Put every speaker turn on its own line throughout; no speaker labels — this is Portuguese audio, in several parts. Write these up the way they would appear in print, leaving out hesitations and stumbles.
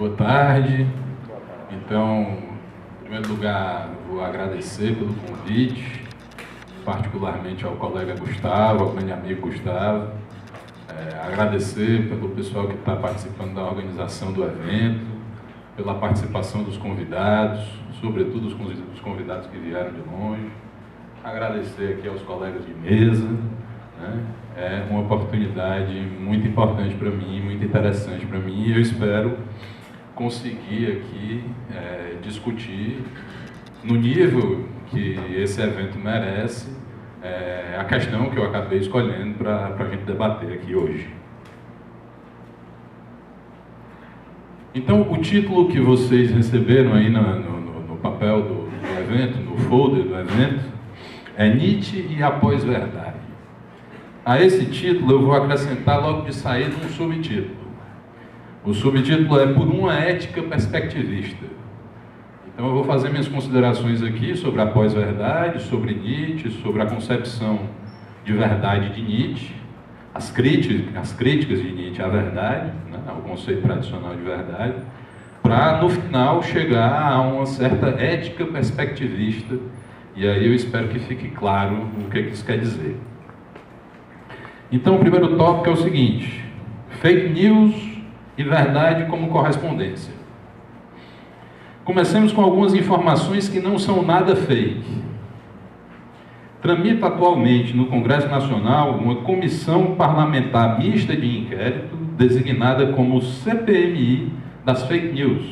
Boa tarde. Então, em primeiro lugar, vou agradecer pelo convite, particularmente ao colega Gustavo, ao grande amigo Gustavo. Agradecer pelo pessoal que está participando da organização do evento, pela participação dos convidados, sobretudo os convidados que vieram de longe. Agradecer aqui aos colegas de mesa, né? É uma oportunidade muito importante para mim, muito interessante para mim, e eu espero conseguir aqui discutir no nível que esse evento merece a questão que eu acabei escolhendo para a gente debater aqui hoje. Então, o título que vocês receberam aí no papel do evento, no folder do evento, é Nietzsche e a Pós-Verdade. A esse título eu vou acrescentar logo de saída um subtítulo. O subtítulo é Por uma Ética Perspectivista. Então eu vou fazer minhas considerações aqui sobre a pós-verdade, sobre Nietzsche, sobre a concepção de verdade de Nietzsche, as críticas de Nietzsche à verdade, né, ao conceito tradicional de verdade, para no final chegar a uma certa ética perspectivista, e aí eu espero que fique claro o que isso quer dizer. Então o primeiro tópico é o seguinte: fake news e verdade como correspondência. Comecemos com algumas informações que não são nada fake. Tramita atualmente no Congresso Nacional uma comissão parlamentar mista de inquérito, designada como CPMI das fake news,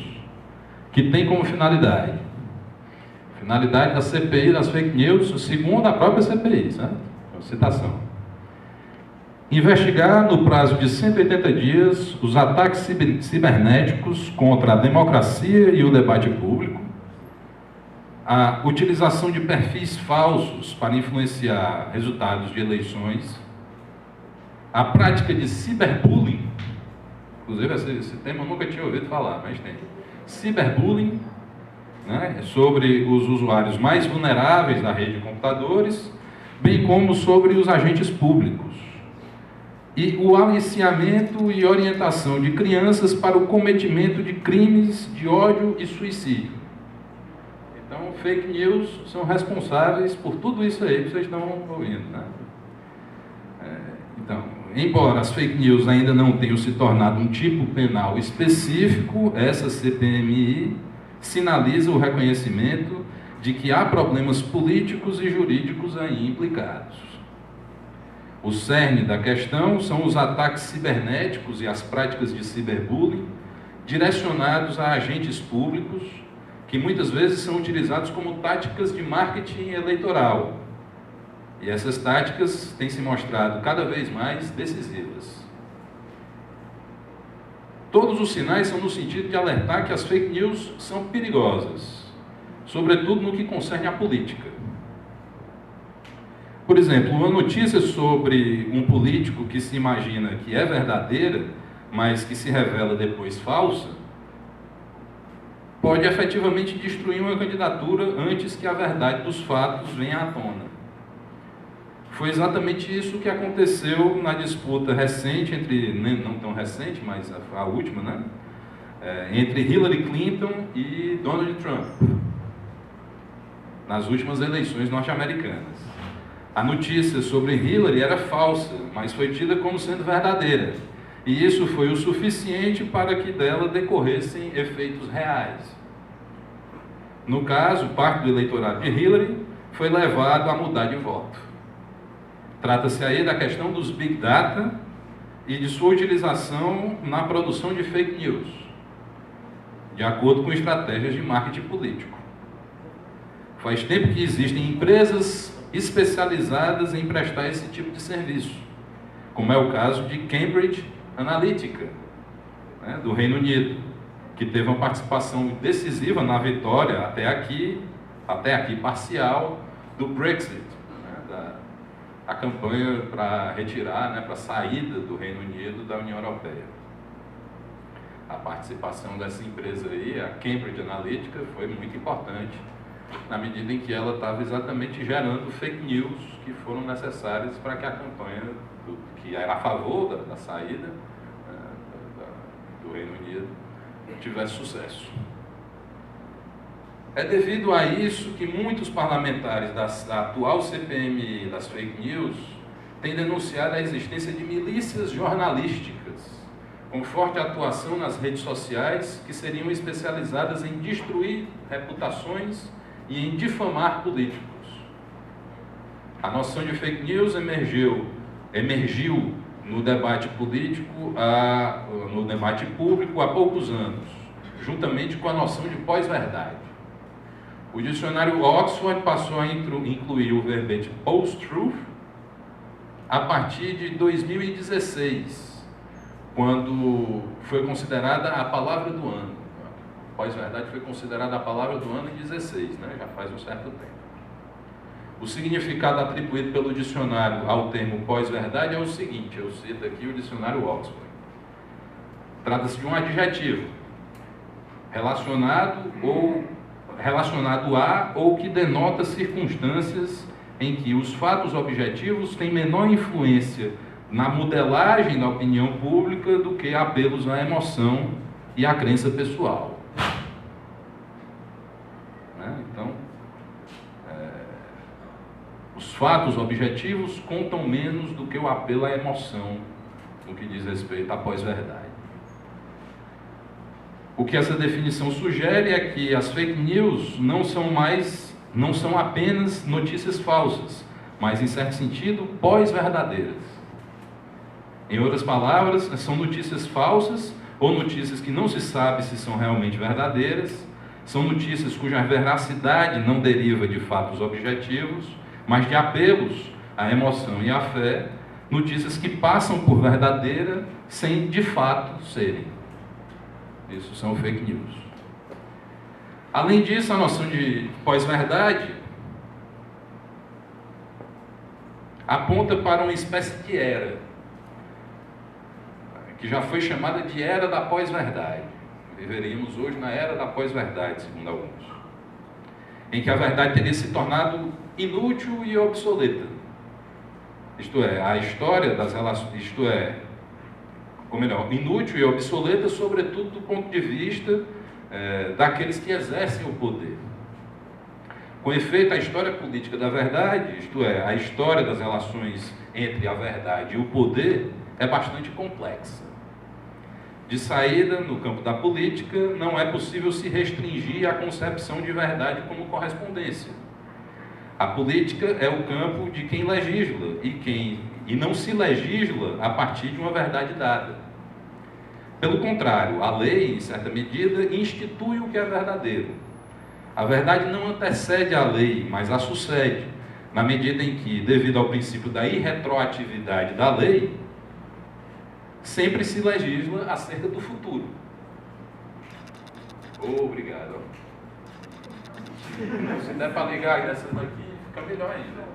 que tem como finalidade da CPI das fake news, segundo a própria CPI, certo? Citação: investigar no prazo de 180 dias os ataques cibernéticos contra a democracia e o debate público, a utilização de perfis falsos para influenciar resultados de eleições, a prática de ciberbullying, inclusive esse tema eu nunca tinha ouvido falar, mas tem, ciberbullying, né, sobre os usuários mais vulneráveis da rede de computadores, bem como sobre os agentes públicos, e o aliciamento e orientação de crianças para o cometimento de crimes de ódio e suicídio. Então, fake news são responsáveis por tudo isso aí que vocês estão ouvindo, né? Então, embora as fake news ainda não tenham se tornado um tipo penal específico, essa CPMI sinaliza o reconhecimento de que há problemas políticos e jurídicos aí implicados. O cerne da questão são os ataques cibernéticos e as práticas de ciberbullying direcionados a agentes públicos, que muitas vezes são utilizados como táticas de marketing eleitoral. E essas táticas têm se mostrado cada vez mais decisivas. Todos os sinais são no sentido de alertar que as fake news são perigosas, sobretudo no que concerne à política. Por exemplo, uma notícia sobre um político que se imagina que é verdadeira, mas que se revela depois falsa, pode efetivamente destruir uma candidatura antes que a verdade dos fatos venha à tona. Foi exatamente isso que aconteceu na disputa recente entre, não tão recente, mas a última, né? Entre Hillary Clinton e Donald Trump, nas últimas eleições norte-americanas. A notícia sobre Hillary era falsa, mas foi tida como sendo verdadeira. E isso foi o suficiente para que dela decorressem efeitos reais. No caso, parte do eleitorado de Hillary foi levado a mudar de voto. Trata-se aí da questão dos Big Data e de sua utilização na produção de fake news, de acordo com estratégias de marketing político. Faz tempo que existem empresas especializadas em prestar esse tipo de serviço, como é o caso de Cambridge Analytica, né, do Reino Unido, que teve uma participação decisiva na vitória, até aqui parcial, do Brexit, né, a campanha para retirar, né, para a saída do Reino Unido da União Europeia. A participação dessa empresa aí, a Cambridge Analytica, foi muito importante, na medida em que ela estava exatamente gerando fake news que foram necessárias para que a campanha, que era a favor da saída do Reino Unido, tivesse sucesso. É devido a isso que muitos parlamentares da atual CPMI das fake news têm denunciado a existência de milícias jornalísticas, com forte atuação nas redes sociais, que seriam especializadas em destruir reputações e em difamar políticos. A noção de fake news emergiu no debate político, no debate público há poucos anos, juntamente com a noção de pós-verdade. O dicionário Oxford passou a incluir o verbete post-truth a partir de 2016, quando foi considerada a palavra do ano. Pós-verdade foi considerada a palavra do ano em 2016, né? Já faz um certo tempo. O significado atribuído pelo dicionário ao termo pós-verdade é o seguinte, eu cito aqui o dicionário Oxford. Trata-se de um adjetivo relacionado a ou que denota circunstâncias em que os fatos objetivos têm menor influência na modelagem da opinião pública do que apelos à emoção e à crença pessoal. Então, os fatos objetivos contam menos do que o apelo à emoção no que diz respeito à pós-verdade. O que essa definição sugere é que as fake news não são apenas notícias falsas, mas, em certo sentido, pós-verdadeiras. Em outras palavras, são notícias falsas ou notícias que não se sabe se são realmente verdadeiras, são notícias cuja veracidade não deriva de fatos objetivos, mas de apelos à emoção e à fé, notícias que passam por verdadeira sem de fato serem. Isso são fake news. Além disso, a noção de pós-verdade aponta para uma espécie de era, que já foi chamada de era da pós-verdade. Viveríamos hoje na era da pós-verdade, segundo alguns, em que a verdade teria se tornado inútil e obsoleta. Isto é, a história das relações, inútil e obsoleta, sobretudo do ponto de vista daqueles que exercem o poder. Com efeito, a história política da verdade, isto é, a história das relações entre a verdade e o poder, é bastante complexa. De saída, no campo da política, não é possível se restringir à concepção de verdade como correspondência. A política é o campo de quem legisla e não se legisla a partir de uma verdade dada. Pelo contrário, a lei, em certa medida, institui o que é verdadeiro. A verdade não antecede a lei, mas a sucede, na medida em que, devido ao princípio da irretroatividade da lei, sempre se legisla acerca do futuro. Obrigado. Se der para ligar essas daqui, fica melhor ainda.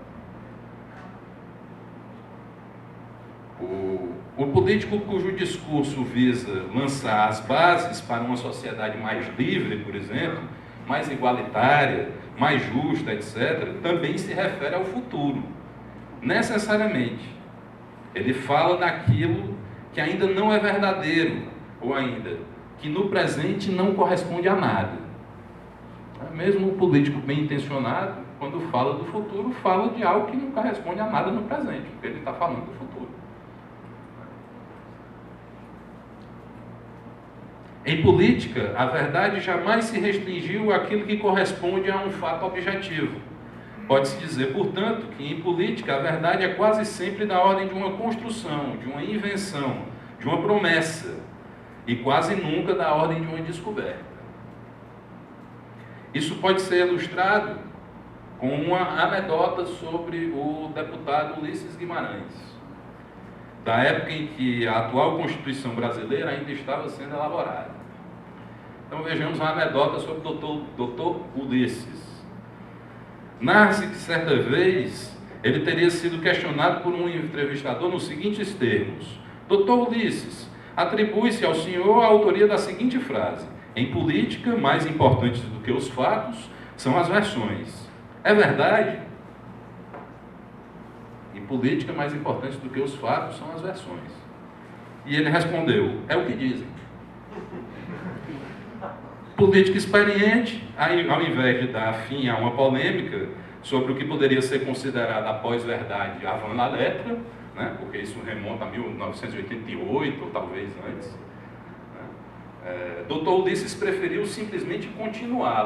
O político cujo discurso visa lançar as bases para uma sociedade mais livre, por exemplo, mais igualitária, mais justa, etc., também se refere ao futuro. Necessariamente. Ele fala daquilo que ainda não é verdadeiro, ou ainda, que no presente não corresponde a nada. Mesmo o político bem intencionado, quando fala do futuro, fala de algo que não corresponde a nada no presente, porque ele está falando do futuro. Em política, a verdade jamais se restringiu àquilo que corresponde a um fato objetivo. Pode-se dizer, portanto, que em política a verdade é quase sempre da ordem de uma construção, de uma invenção, de uma promessa, e quase nunca da ordem de uma descoberta. Isso pode ser ilustrado com uma anedota sobre o deputado Ulisses Guimarães, da época em que a atual Constituição brasileira ainda estava sendo elaborada. Então vejamos uma anedota sobre o Dr. Ulisses. Narra-se que certa vez ele teria sido questionado por um entrevistador nos seguintes termos: Dr. Ulisses, atribui-se ao senhor a autoria da seguinte frase: em política, mais importantes do que os fatos são as versões. É verdade? Em política, mais importantes do que os fatos são as versões. E ele respondeu: é o que dizem. política experiente, aí, ao invés de dar fim a uma polêmica sobre o que poderia ser considerado a pós-verdade avant la lettre, né, porque isso remonta a 1988, ou talvez antes, né, Dr. Ulisses preferiu simplesmente continuar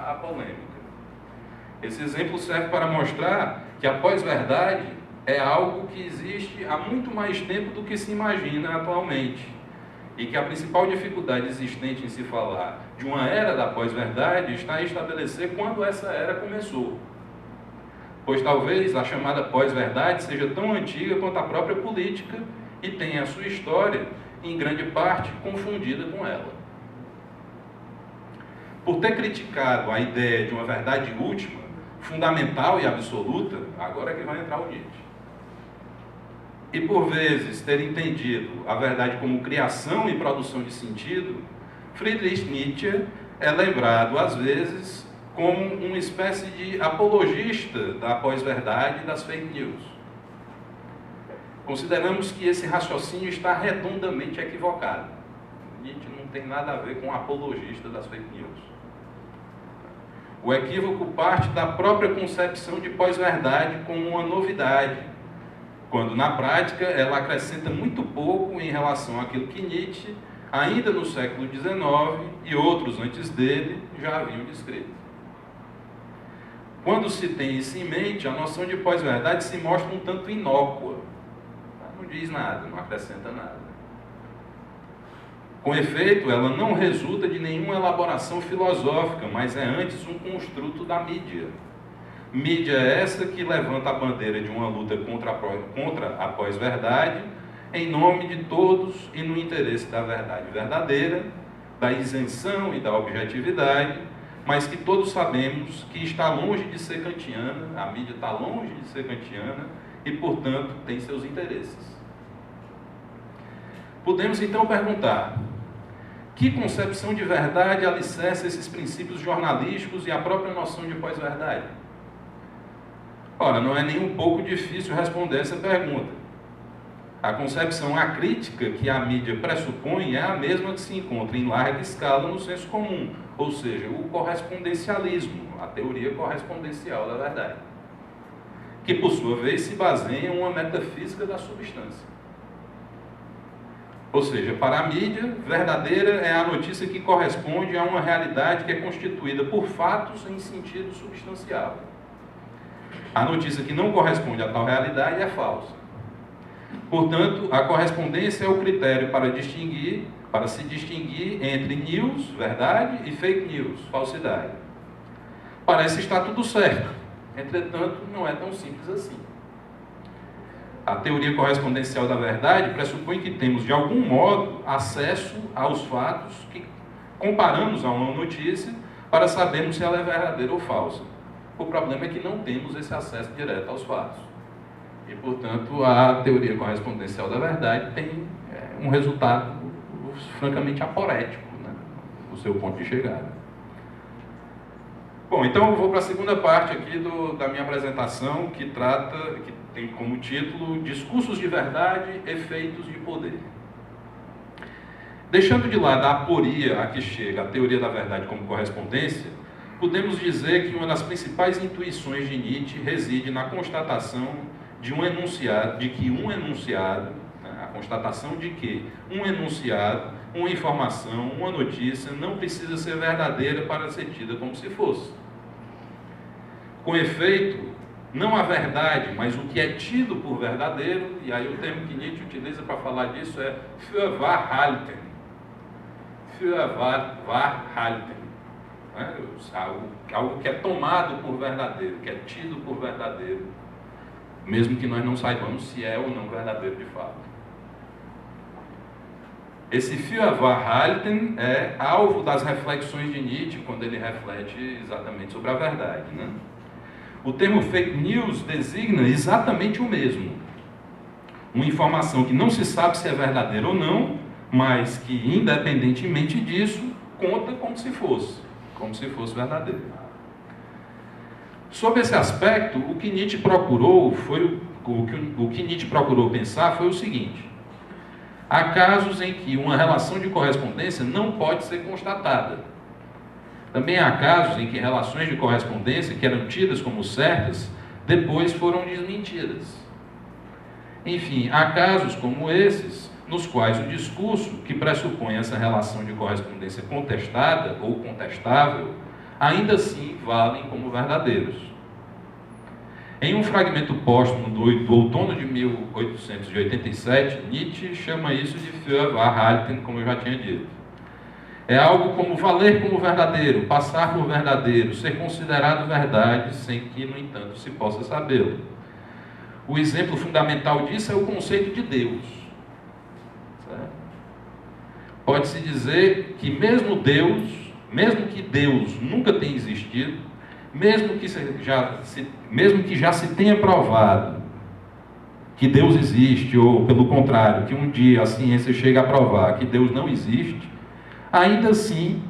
a polêmica. Esse exemplo serve para mostrar que a pós-verdade é algo que existe há muito mais tempo do que se imagina atualmente. E que a principal dificuldade existente em se falar de uma era da pós-verdade está em estabelecer quando essa era começou. Pois talvez a chamada pós-verdade seja tão antiga quanto a própria política e tenha a sua história, em grande parte, confundida com ela. Por ter criticado a ideia de uma verdade última, fundamental e absoluta, agora é que vai entrar o Nietzsche. E por vezes ter entendido a verdade como criação e produção de sentido, Friedrich Nietzsche é lembrado às vezes como uma espécie de apologista da pós-verdade e das fake news. Consideramos que esse raciocínio está redondamente equivocado. Nietzsche não tem nada a ver com apologista das fake news. O equívoco parte da própria concepção de pós-verdade como uma novidade, quando na prática ela acrescenta muito pouco em relação àquilo que Nietzsche, ainda no século XIX e outros antes dele, já haviam descrito. Quando se tem isso em mente, a noção de pós-verdade se mostra um tanto inócua. Não diz nada, não acrescenta nada. Com efeito, ela não resulta de nenhuma elaboração filosófica, mas é antes um construto da mídia. Mídia essa que levanta a bandeira de uma luta contra a pós-verdade, em nome de todos e no interesse da verdade verdadeira, da isenção e da objetividade, mas que todos sabemos que está longe de ser kantiana, a mídia está longe de ser kantiana e, portanto, tem seus interesses. Podemos então perguntar: que concepção de verdade alicerça esses princípios jornalísticos e a própria noção de pós-verdade? Ora, não é nem um pouco difícil responder essa pergunta. A concepção acrítica que a mídia pressupõe é a mesma que se encontra em larga escala no senso comum, ou seja, o correspondencialismo, a teoria correspondencial da verdade, que por sua vez se baseia em uma metafísica da substância. Ou seja, para a mídia, verdadeira é a notícia que corresponde a uma realidade que é constituída por fatos em sentido substancial. A notícia que não corresponde a tal realidade é falsa. Portanto, a correspondência é o critério para se distinguir entre news, verdade, e fake news, falsidade. Parece estar tudo certo. Entretanto, não é tão simples assim. A teoria correspondencial da verdade pressupõe que temos, de algum modo, acesso aos fatos que comparamos a uma notícia para sabermos se ela é verdadeira ou falsa. O problema é que não temos esse acesso direto aos fatos. E, portanto, a teoria correspondencial da verdade tem um resultado francamente aporético, né, do seu ponto de chegada. Bom, então eu vou para a segunda parte aqui da minha apresentação, que tem como título Discursos de Verdade, Efeitos de Poder. Deixando de lado a aporia a que chega a teoria da verdade como correspondência, podemos dizer que uma das principais intuições de Nietzsche reside na constatação de que um enunciado, a constatação de que um enunciado, uma informação, uma notícia não precisa ser verdadeira para ser tida como se fosse. Com efeito, não a verdade, mas o que é tido por verdadeiro, e aí o termo que Nietzsche utiliza para falar disso é für Wahrhalten. Für Wahrhalten. Algo que é tomado por verdadeiro, que é tido por verdadeiro, mesmo que nós não saibamos se é ou não verdadeiro de fato. Esse für Wahrhalten é alvo das reflexões de Nietzsche, quando ele reflete exatamente sobre a verdade, né? O termo fake news designa exatamente o mesmo. Uma informação que não se sabe se é verdadeira ou não, mas que, independentemente disso, conta como se fosse verdadeira. Sob esse aspecto, o que Nietzsche procurou pensar foi o seguinte: há casos em que uma relação de correspondência não pode ser constatada, Também há casos em que relações de correspondência que eram tidas como certas, depois foram desmentidas. Enfim, há casos como esses, nos quais o discurso que pressupõe essa relação de correspondência contestada ou contestável, ainda assim valem como verdadeiros. Em um fragmento póstumo do outono de 1887, Nietzsche chama isso de für wahr halten, como eu já tinha dito. É algo como valer como verdadeiro, passar por verdadeiro, ser considerado verdade, sem que, no entanto, se possa sabê-lo. O exemplo fundamental disso é o conceito de Deus. Pode-se dizer que mesmo que Deus nunca tenha existido, mesmo que já se tenha provado que Deus existe, ou pelo contrário, que um dia a ciência chega a provar que Deus não existe, ainda assim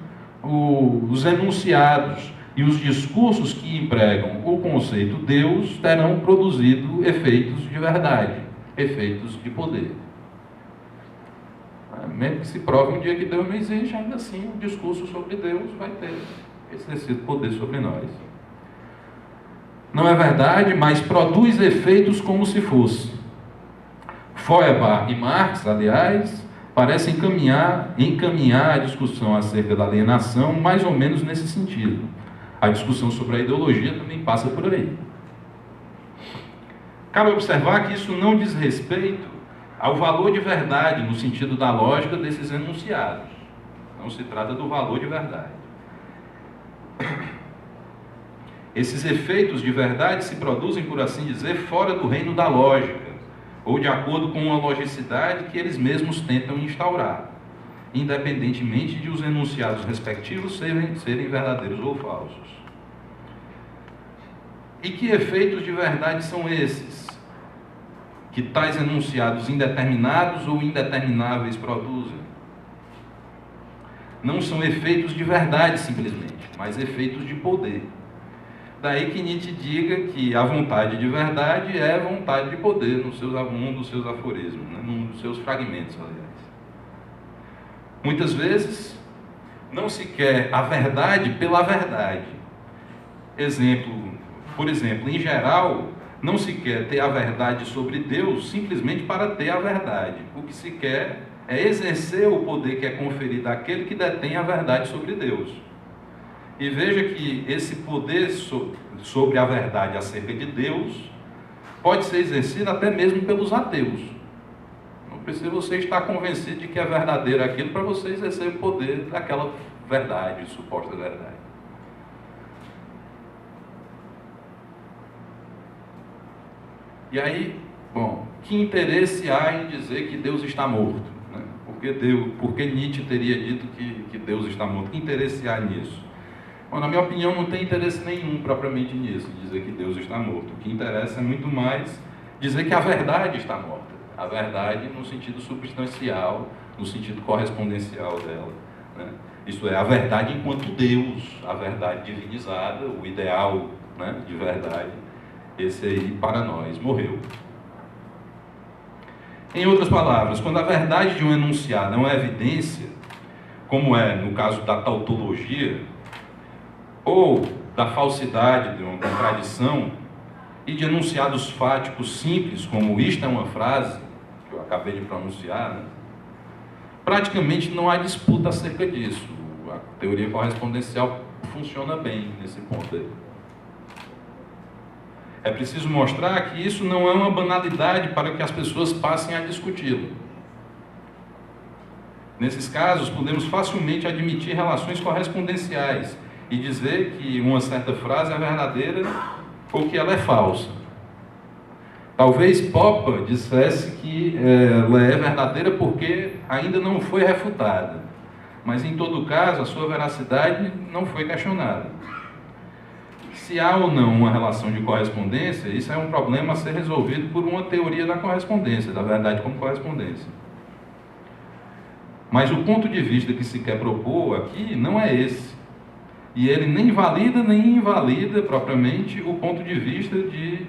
os enunciados e os discursos que empregam o conceito Deus terão produzido efeitos de verdade, efeitos de poder. Mesmo que se prove um dia que Deus não existe, ainda assim o discurso sobre Deus vai ter exercido poder sobre nós. Não é verdade, mas produz efeitos como se fosse. Feuerbach e Marx, aliás, parecem encaminhar a discussão acerca da alienação mais ou menos nesse sentido. A discussão sobre a ideologia também passa por aí. Cabe observar que isso não diz respeito ao valor de verdade, no sentido da lógica desses enunciados. Não se trata do valor de verdade. Esses efeitos de verdade se produzem, por assim dizer, fora do reino da lógica, ou de acordo com uma logicidade que eles mesmos tentam instaurar, independentemente de os enunciados respectivos serem verdadeiros ou falsos. E que efeitos de verdade são esses que tais enunciados indeterminados ou indetermináveis produzem? Não são efeitos de verdade simplesmente, mas efeitos de poder. Daí que Nietzsche diga que a vontade de verdade é vontade de poder num dos seus aforismos, num dos seus fragmentos, aliás. Muitas vezes, não se quer a verdade pela verdade. Por exemplo, em geral, não se quer ter a verdade sobre Deus simplesmente para ter a verdade. O que se quer é exercer o poder que é conferido àquele que detém a verdade sobre Deus. E veja que esse poder sobre a verdade acerca de Deus pode ser exercido até mesmo pelos ateus. Não precisa você estar convencido de que é verdadeiro aquilo para você exercer o poder daquela verdade, suposta verdade. E aí, que interesse há em dizer que Deus está morto? Né? Por que Nietzsche teria dito que Deus está morto? Que interesse há nisso? Bom, na minha opinião, não tem interesse nenhum propriamente nisso, dizer que Deus está morto. O que interessa é muito mais dizer que a verdade está morta. A verdade no sentido substancial, no sentido correspondencial dela. Né? Isto é, a verdade enquanto Deus, a verdade divinizada, o ideal, né, de verdade, esse aí para nós morreu. Em outras palavras, quando a verdade de um enunciado é uma evidência, como é no caso da tautologia, ou da falsidade de uma contradição, e de enunciados fáticos simples, como isto é uma frase, que eu acabei de pronunciar, né? Praticamente não há disputa acerca disso. A teoria correspondencial funciona bem nesse ponto aí. É preciso mostrar que isso não é uma banalidade para que as pessoas passem a discuti-lo. Nesses casos, podemos facilmente admitir relações correspondenciais e dizer que uma certa frase é verdadeira ou que ela é falsa. Talvez Popper dissesse que ela é verdadeira porque ainda não foi refutada, mas em todo caso a sua veracidade não foi questionada. Se há ou não uma relação de correspondência, isso é um problema a ser resolvido por uma teoria da correspondência, da verdade como correspondência. Mas o ponto de vista que se quer propor aqui não é esse. E ele nem valida nem invalida propriamente o ponto de vista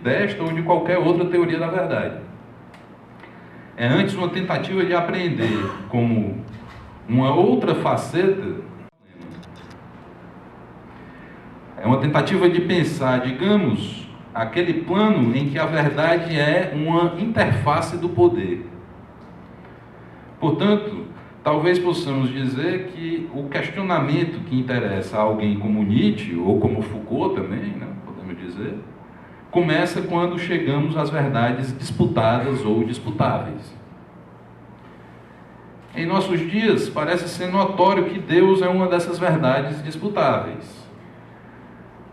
desta ou de qualquer outra teoria da verdade. É antes uma tentativa de apreender como uma outra faceta. tentativa de pensar, digamos, aquele plano em que a verdade é uma interface do poder. Portanto, talvez possamos dizer que o questionamento que interessa a alguém como Nietzsche, ou como Foucault também, né, podemos dizer, começa quando chegamos às verdades disputadas ou disputáveis. Em nossos dias, parece ser notório que Deus é uma dessas verdades disputáveis.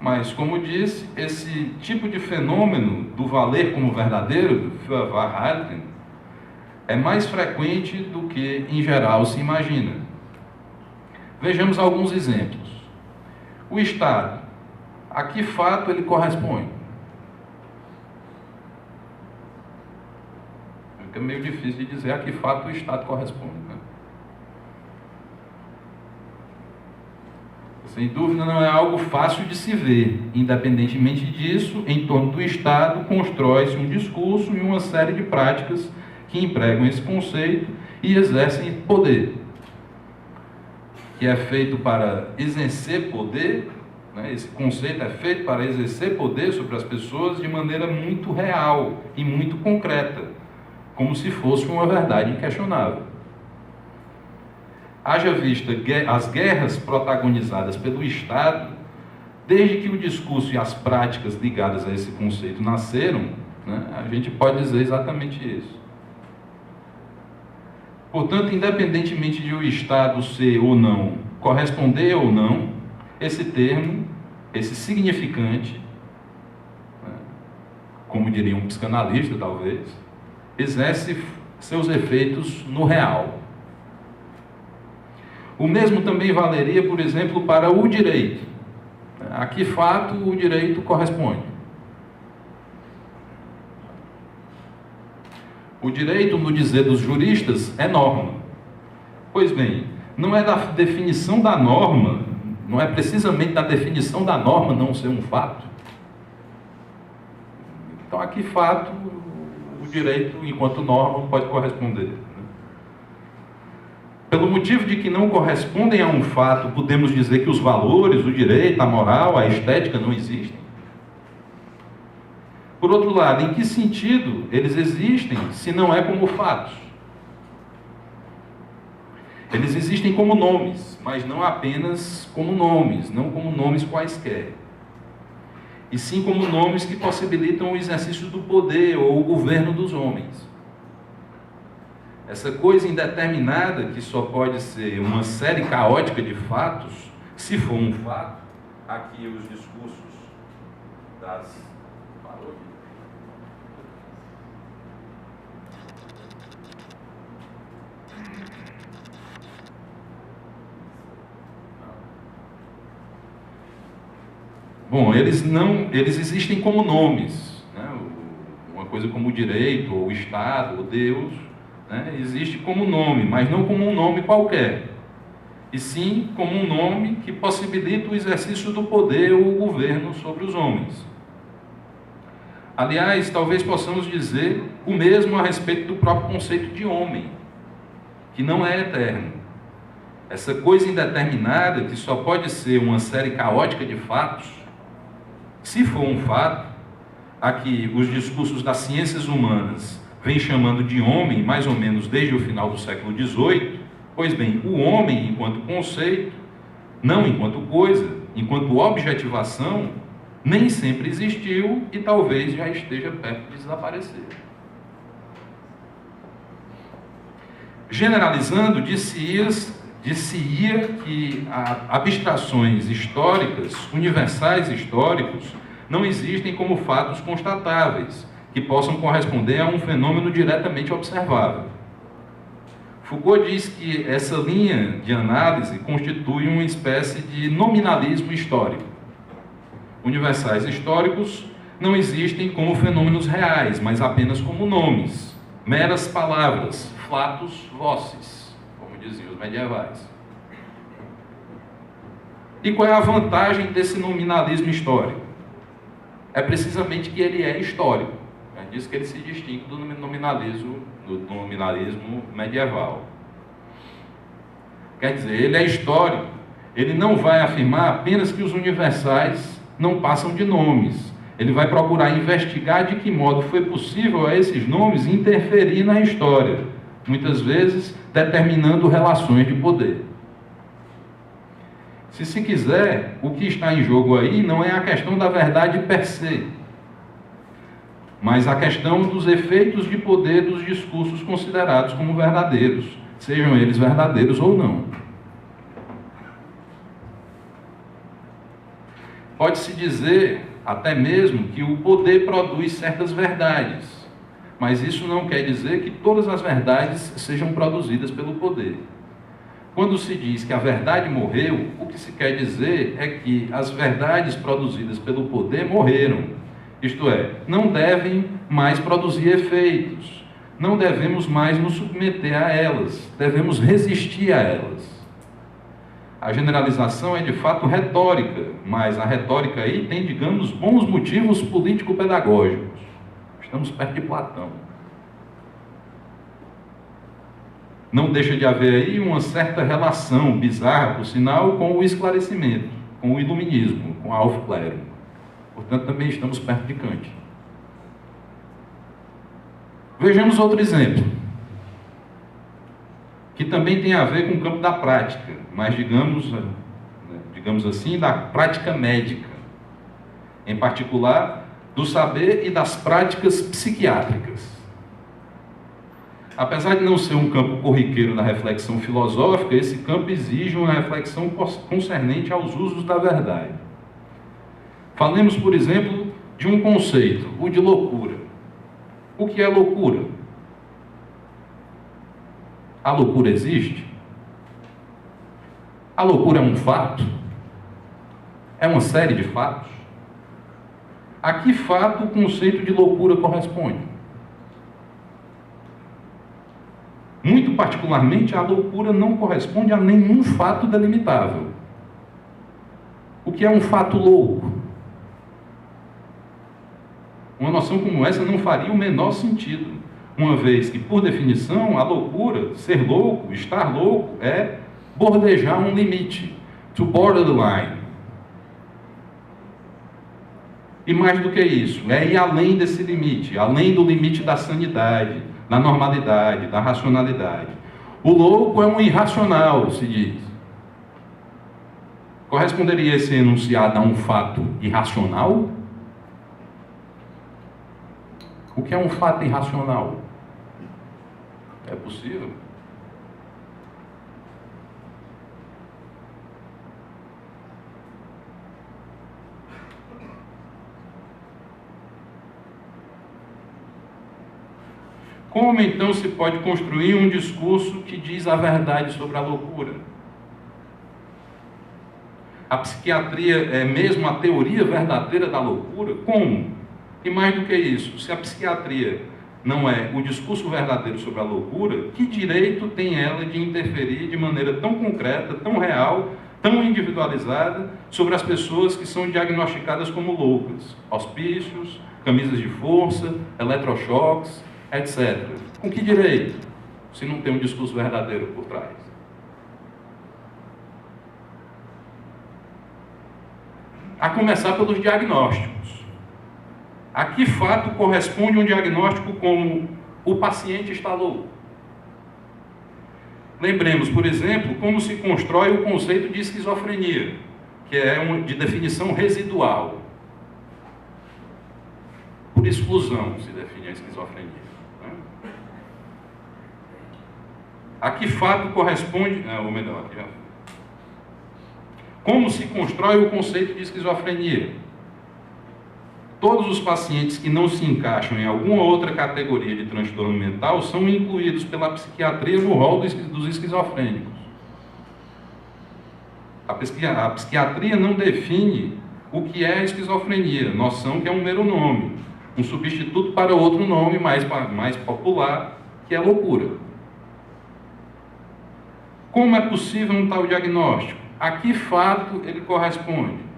Mas, como disse, esse tipo de fenômeno do valer como verdadeiro, do für Wahrheiten, é mais frequente do que, em geral, se imagina. Vejamos alguns exemplos. O Estado, a que fato ele corresponde? Fica meio difícil de dizer a que fato o Estado corresponde, né? Sem dúvida não é algo fácil de se ver. Independentemente disso, em torno do Estado constrói-se um discurso e uma série de práticas que empregam esse conceito e exercem poder, que é feito para exercer poder, né? Esse conceito é feito para exercer poder sobre as pessoas de maneira muito real e muito concreta, como se fosse uma verdade inquestionável. Haja vista as guerras protagonizadas pelo Estado, desde que o discurso e as práticas ligadas a esse conceito nasceram, né, a gente pode dizer exatamente isso. Portanto, independentemente de o Estado ser ou não, corresponder ou não, esse termo, esse significante, né, como diria um psicanalista talvez, exerce seus efeitos no real. O mesmo também valeria, por exemplo, para o direito. A que fato o direito corresponde? O direito, no dizer dos juristas, é norma. Pois bem, não é da definição da norma, não é precisamente da definição da norma não ser um fato. Então, a que fato o direito, enquanto norma, pode corresponder? Pelo motivo de que não correspondem a um fato, podemos dizer que os valores, o direito, a moral, a estética não existem? Por outro lado, em que sentido eles existem se não é como fatos? Eles existem como nomes, mas não apenas como nomes, não como nomes quaisquer. E sim como nomes que possibilitam o exercício do poder ou o governo dos homens. Essa coisa indeterminada, que só pode ser uma série caótica de fatos, se for um fato, aqui os discursos das... Bom, eles existem como nomes, né? Uma coisa como o direito, ou o Estado, ou Deus, né? Existe como nome, mas não como um nome qualquer, e sim como um nome que possibilita o exercício do poder ou o governo sobre os homens. Aliás, talvez possamos dizer o mesmo a respeito do próprio conceito de homem, que não é eterno. Essa coisa indeterminada, que só pode ser uma série caótica de fatos, se for um fato, a que os discursos das ciências humanas vêm chamando de homem, mais ou menos desde o final do século XVIII, pois bem, o homem enquanto conceito, não enquanto coisa, enquanto objetivação, nem sempre existiu e talvez já esteja perto de desaparecer. Generalizando, disse-ia que abstrações históricas, universais históricos, não existem como fatos constatáveis, que possam corresponder a um fenômeno diretamente observável. Foucault diz que essa linha de análise constitui uma espécie de nominalismo histórico. Universais históricos não existem como fenômenos reais, mas apenas como nomes, meras palavras, flatus vocis, como diziam os medievais. E qual é a vantagem desse nominalismo histórico? É precisamente que ele é histórico. É disso que ele se distingue do nominalismo medieval. Quer dizer, ele é histórico. Ele não vai afirmar apenas que os universais não passam de nomes. Ele vai procurar investigar de que modo foi possível a esses nomes interferir na história, muitas vezes determinando relações de poder. Se quiser, o que está em jogo aí não é a questão da verdade per se, mas a questão dos efeitos de poder dos discursos considerados como verdadeiros, sejam eles verdadeiros ou não. Pode-se dizer até mesmo que o poder produz certas verdades, mas isso não quer dizer que todas as verdades sejam produzidas pelo poder. Quando se diz que a verdade morreu, o que se quer dizer é que as verdades produzidas pelo poder morreram. Isto é, não devem mais produzir efeitos. Não devemos mais nos submeter a elas. Devemos resistir a elas. A generalização é de fato retórica, mas a retórica aí tem, digamos, bons motivos político-pedagógicos. Estamos perto de Platão. Não deixa de haver aí uma certa relação bizarra, por sinal, com o esclarecimento, com o iluminismo, com a Aufklärung. Portanto, também estamos perto de Kant. Vejamos outro exemplo, que também tem a ver com o campo da prática, mas digamos assim, da prática médica, em particular do saber e das práticas psiquiátricas. Apesar de não ser um campo corriqueiro da reflexão filosófica, esse campo exige uma reflexão concernente aos usos da verdade. Falemos, por exemplo, de um conceito, o de loucura. O que é loucura? A loucura existe? A loucura é um fato? É uma série de fatos? A que fato o conceito de loucura corresponde? Muito particularmente, a loucura não corresponde a nenhum fato delimitável. O que é um fato louco? Uma noção como essa não faria o menor sentido, uma vez que, por definição, a loucura, ser louco, estar louco, é bordejar um limite, to border the line. E mais do que isso, é ir além desse limite, além do limite da sanidade, da normalidade, da racionalidade. O louco é um irracional, se diz. Corresponderia esse enunciado a um fato irracional? O que é um fato irracional? É possível? Como então se pode construir um discurso que diz a verdade sobre a loucura? A psiquiatria é mesmo a teoria verdadeira da loucura? Como? E mais do que isso, se a psiquiatria não é o discurso verdadeiro sobre a loucura, que direito tem ela de interferir de maneira tão concreta, tão real, tão individualizada sobre as pessoas que são diagnosticadas como loucas? Hospícios, camisas de força, eletrochoques, etc. Com que direito, se não tem um discurso verdadeiro por trás? A começar pelos diagnósticos. A que fato corresponde um diagnóstico como o paciente está louco? Lembremos, por exemplo, como se constrói o conceito de esquizofrenia, que é de definição residual. Por exclusão se define a esquizofrenia. A que fato corresponde... ou melhor, aqui já... Como se constrói o conceito de esquizofrenia? Todos os pacientes que não se encaixam em alguma outra categoria de transtorno mental são incluídos pela psiquiatria no rol dos esquizofrênicos. A psiquiatria não define o que é a esquizofrenia, noção que é um mero nome, um substituto para outro nome mais popular, que é loucura. Como é possível um tal diagnóstico? A que fato ele corresponde?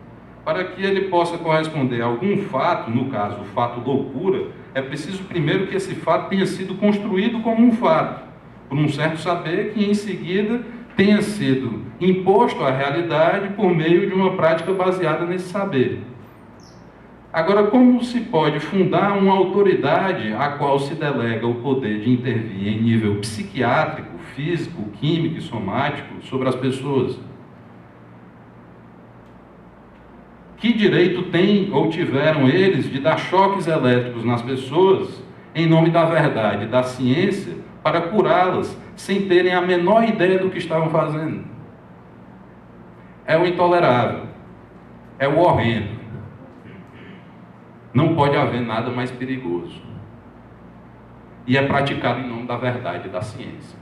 Para que ele possa corresponder a algum fato, no caso o fato loucura, é preciso primeiro que esse fato tenha sido construído como um fato, por um certo saber que em seguida tenha sido imposto à realidade por meio de uma prática baseada nesse saber. Agora, como se pode fundar uma autoridade a qual se delega o poder de intervir em nível psiquiátrico, físico, químico e somático sobre as pessoas? Que direito têm ou tiveram eles de dar choques elétricos nas pessoas em nome da verdade, da ciência, para curá-las, sem terem a menor ideia do que estavam fazendo? É o intolerável, é o horrendo. Não pode haver nada mais perigoso. E é praticado em nome da verdade e da ciência.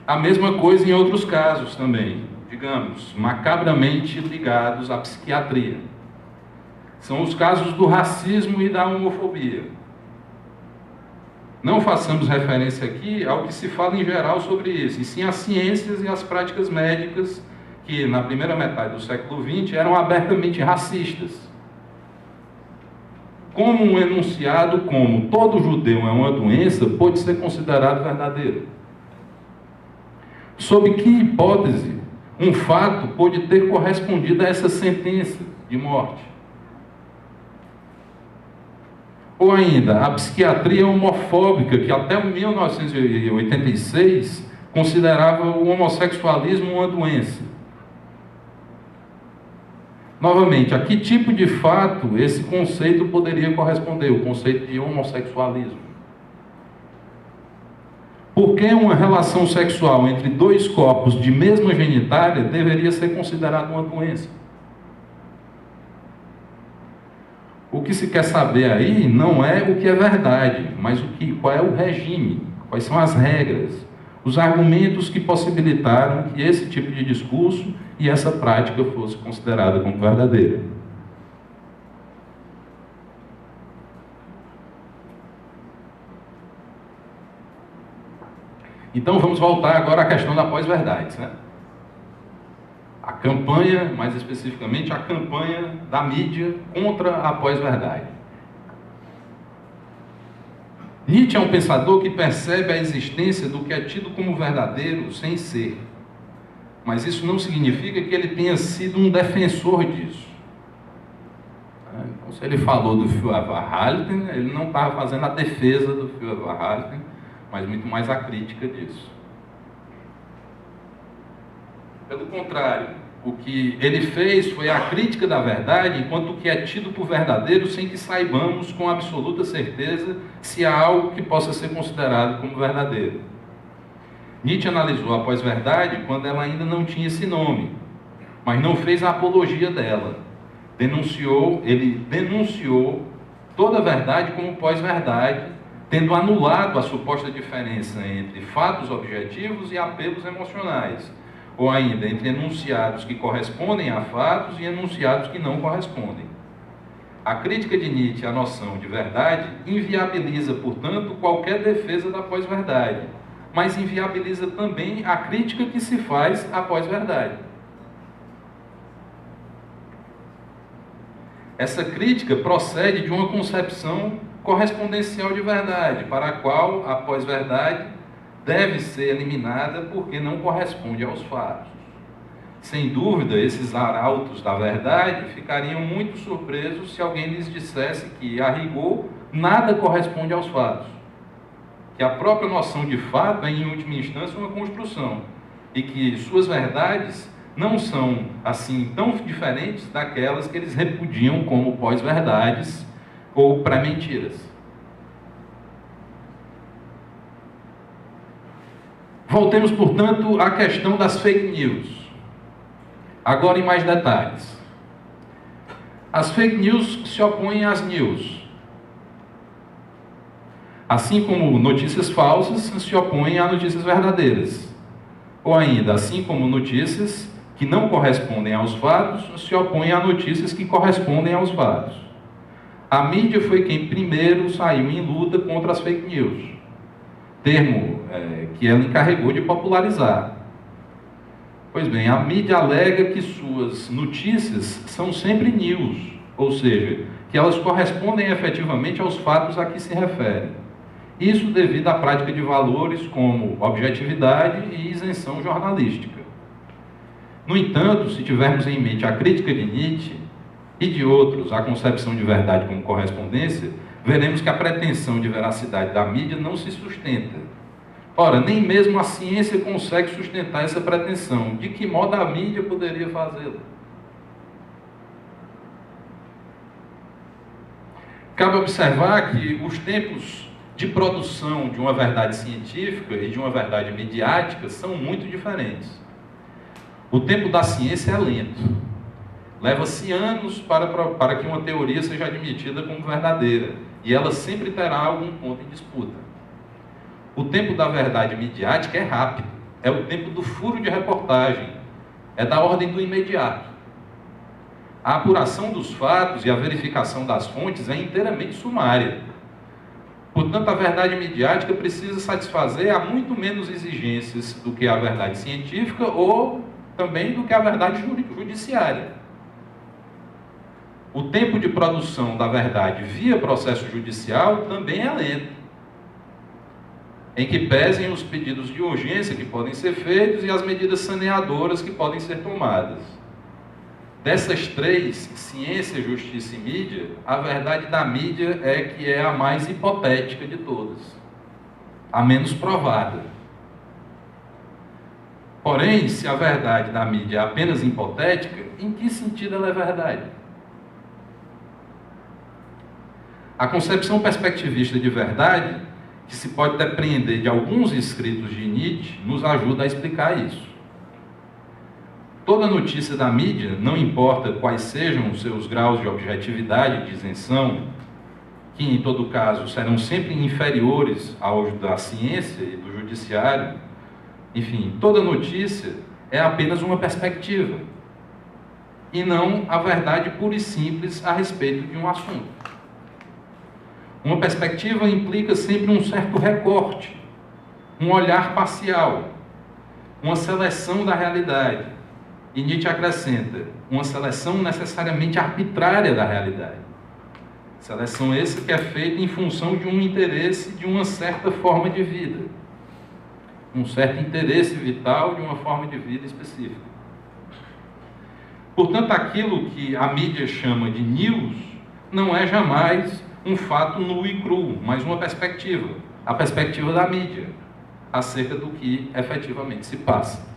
A mesma coisa em outros casos também, digamos, macabramente ligados à psiquiatria. São os casos do racismo e da homofobia. Não façamos referência aqui ao que se fala em geral sobre isso, e sim às ciências e às práticas médicas que, na primeira metade do século XX, eram abertamente racistas. Como um enunciado como todo judeu é uma doença, pode ser considerado verdadeiro? Sob que hipótese um fato pode ter correspondido a essa sentença de morte? Ou ainda, a psiquiatria homofóbica, que até 1986 considerava o homossexualismo uma doença. Novamente, a que tipo de fato esse conceito poderia corresponder, o conceito de homossexualismo? Por que uma relação sexual entre dois corpos de mesma genitália deveria ser considerada uma doença? O que se quer saber aí não é o que é verdade, mas qual é o regime, quais são as regras, os argumentos que possibilitaram que esse tipo de discurso e essa prática fosse considerada como verdadeira. Então vamos voltar agora à questão da pós-verdade, né? A campanha, mais especificamente, a campanha da mídia contra a pós-verdade. Nietzsche é um pensador que percebe a existência do que é tido como verdadeiro sem ser. Mas isso não significa que ele tenha sido um defensor disso. Então, se ele falou do Feuerbach-Halten, ele não estava fazendo a defesa do Feuerbach-Halten, mas muito mais a crítica disso. Pelo contrário, o que ele fez foi a crítica da verdade, enquanto o que é tido por verdadeiro, sem que saibamos com absoluta certeza se há algo que possa ser considerado como verdadeiro. Nietzsche analisou a pós-verdade quando ela ainda não tinha esse nome, mas não fez a apologia dela. Ele denunciou toda a verdade como pós-verdade, tendo anulado a suposta diferença entre fatos objetivos e apelos emocionais, ou ainda entre enunciados que correspondem a fatos e enunciados que não correspondem. A crítica de Nietzsche à noção de verdade inviabiliza, portanto, qualquer defesa da pós-verdade, mas inviabiliza também a crítica que se faz à pós-verdade. Essa crítica procede de uma concepção correspondencial de verdade, para a qual a pós-verdade deve ser eliminada porque não corresponde aos fatos. Sem dúvida, esses arautos da verdade ficariam muito surpresos se alguém lhes dissesse que, a rigor, nada corresponde aos fatos. Que a própria noção de fato é, em última instância, uma construção, e que suas verdades não são, assim, tão diferentes daquelas que eles repudiam como pós-verdades ou pré-mentiras. Voltemos, portanto, à questão das fake news. Agora em mais detalhes. As fake news se opõem às news. Assim como notícias falsas se opõem a notícias verdadeiras. Ou ainda, assim como notícias que não correspondem aos fatos se opõem a notícias que correspondem aos fatos. A mídia foi quem primeiro saiu em luta contra as fake news, termo que ela encarregou de popularizar. Pois bem, a mídia alega que suas notícias são sempre news, ou seja, que elas correspondem efetivamente aos fatos a que se referem. Isso devido à prática de valores como objetividade e isenção jornalística. No entanto, se tivermos em mente a crítica de Nietzsche e de outros à concepção de verdade como correspondência, veremos que a pretensão de veracidade da mídia não se sustenta. Ora, nem mesmo a ciência consegue sustentar essa pretensão. De que modo a mídia poderia fazê-lo? Cabe observar que os tempos de produção de uma verdade científica e de uma verdade midiática são muito diferentes. O tempo da ciência é lento. Leva-se anos para que uma teoria seja admitida como verdadeira, e ela sempre terá algum ponto em disputa. O tempo da verdade midiática é rápido, é o tempo do furo de reportagem, é da ordem do imediato. A apuração dos fatos e a verificação das fontes é inteiramente sumária. Portanto, a verdade midiática precisa satisfazer a muito menos exigências do que a verdade científica ou também do que a verdade judiciária. O tempo de produção da verdade via processo judicial também é lento, em que pesem os pedidos de urgência que podem ser feitos e as medidas saneadoras que podem ser tomadas. Dessas três, ciência, justiça e mídia, a verdade da mídia é que é a mais hipotética de todas, a menos provada. Porém, se a verdade da mídia é apenas hipotética, em que sentido ela é verdade? A concepção perspectivista de verdade, que se pode depreender de alguns escritos de Nietzsche, nos ajuda a explicar isso. Toda notícia da mídia, não importa quais sejam os seus graus de objetividade e de isenção, que em todo caso serão sempre inferiores aos da ciência e do judiciário, enfim, toda notícia é apenas uma perspectiva, e não a verdade pura e simples a respeito de um assunto. Uma perspectiva implica sempre um certo recorte, um olhar parcial, uma seleção da realidade. E Nietzsche acrescenta, uma seleção necessariamente arbitrária da realidade. Seleção essa que é feita em função de um interesse de uma certa forma de vida. Um certo interesse vital de uma forma de vida específica. Portanto, aquilo que a mídia chama de news não é jamais um fato nu e cru, mas uma perspectiva. A perspectiva da mídia acerca do que efetivamente se passa.